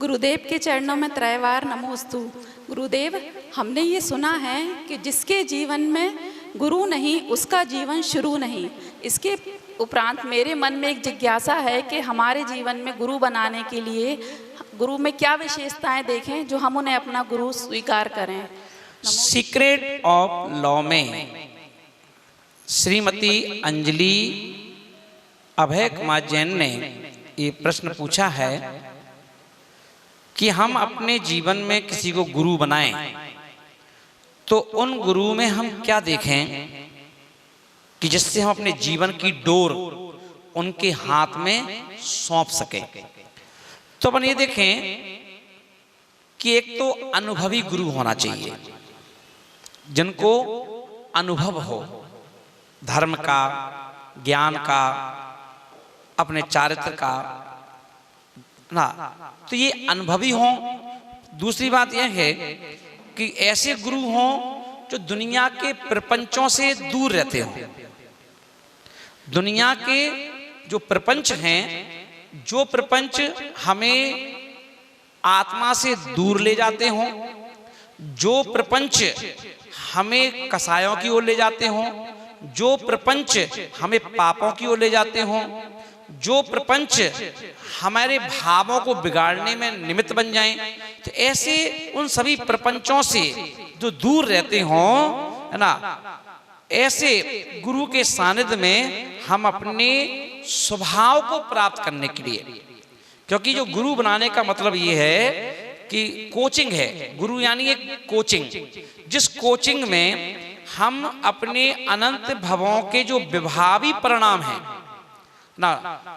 गुरुदेव के चरणों में त्रैवार नमोस्तु। गुरुदेव, हमने ये सुना है कि जिसके जीवन में गुरु नहीं उसका जीवन शुरू नहीं। इसके उपरांत मेरे मन में एक जिज्ञासा है कि हमारे जीवन में गुरु बनाने के लिए गुरु में क्या विशेषताएं देखें जो हम उन्हें अपना गुरु स्वीकार करें। सीक्रेट ऑफ लॉ में श्रीमती अंजलि अभय कुमार जैन ने ये प्रश्न पूछा है कि हम अपने जीवन में किसी को गुरु बनाएं तो उन गुरु में हम क्या देखें कि जिससे हम अपने जीवन की डोर उनके हाथ में सौंप सकें। तो अपन ये देखें कि एक तो अनुभवी गुरु होना चाहिए, जिनको अनुभव हो धर्म का, ज्ञान का, अपने चारित्र का ना, तो ये अनुभवी हों। दूसरी बात यह है कि ऐसे गुरु हों जो दुनिया के प्रपंचों से दूर रहते हों। दुनिया के जो प्रपंच हैं, जो प्रपंच हमें आत्मा से दूर ले जाते हों, जो प्रपंच हमें कसायों की ओर ले जाते हों, जो प्रपंच हमें पापों की ओर ले जाते हों, जो प्रपंच हमारे भावों को बिगाड़ने में निमित्त बन जाएं, तो ऐसे उन सभी प्रपंचों से जो दूर रहते हों, है ना, ऐसे गुरु के सानिध्य में हम अपने स्वभाव को प्राप्त करने के लिए, क्योंकि जो गुरु बनाने का मतलब ये है कि कोचिंग है। गुरु यानी एक कोचिंग, जिस कोचिंग में हम अपने अनंत भवों के जो विभावी परिणाम हैं ना,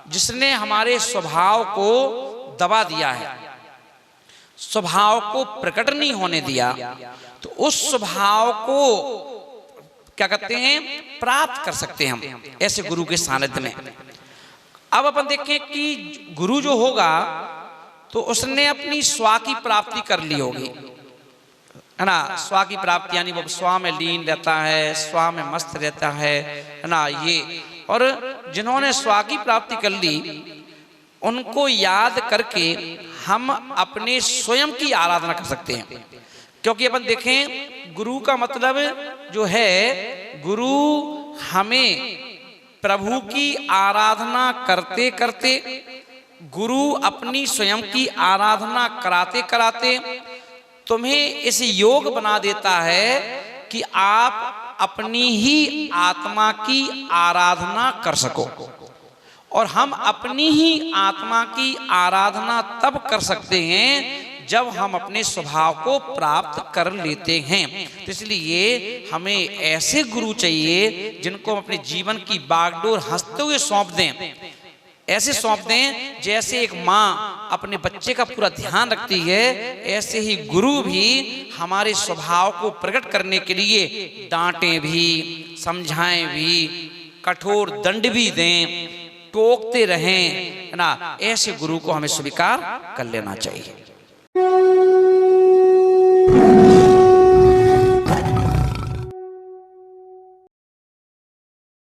जिसने हमारे स्वभाव को दबा दिया है, स्वभाव को प्रकट नहीं होने दिया, तो उस स्वभाव को क्या कहते हैं, प्राप्त कर सकते हैं हम ऐसे गुरु के सानिध्य में। अब अपन देखें कि गुरु जो होगा तो उसने अपनी स्व की प्राप्ति कर ली होगी, है ना। स्व की प्राप्ति यानी वो स्व में लीन रहता है, स्व में मस्त रहता है ना। ये और जिन्होंने स्व की प्राप्ति कर ली, उनको याद करके हम अपने स्वयं की आराधना कर सकते हैं। क्योंकि अपन देखें, गुरु का मतलब जो है, गुरु हमें प्रभु की आराधना करते करते, गुरु अपनी स्वयं की आराधना कराते कराते तुम्हें इस योग बना देता है कि आप अपनी ही आत्मा की आराधना कर सको। और हम अपनी ही आत्मा की आराधना तब कर सकते हैं जब हम अपने स्वभाव को प्राप्त कर लेते हैं। तो इसलिए हमें ऐसे गुरु चाहिए जिनको हम अपने जीवन की बागडोर हंसते हुए सौंप दें। ऐसे सौंप दें जैसे एक माँ अपने बच्चे का पूरा ध्यान रखती है, ऐसे ही गुरु भी हमारे स्वभाव को प्रकट करने के लिए डांटें भी, समझाएं भी, कठोर दंड भी दें, टोकते रहें ना। ऐसे गुरु को हमें स्वीकार कर लेना चाहिए।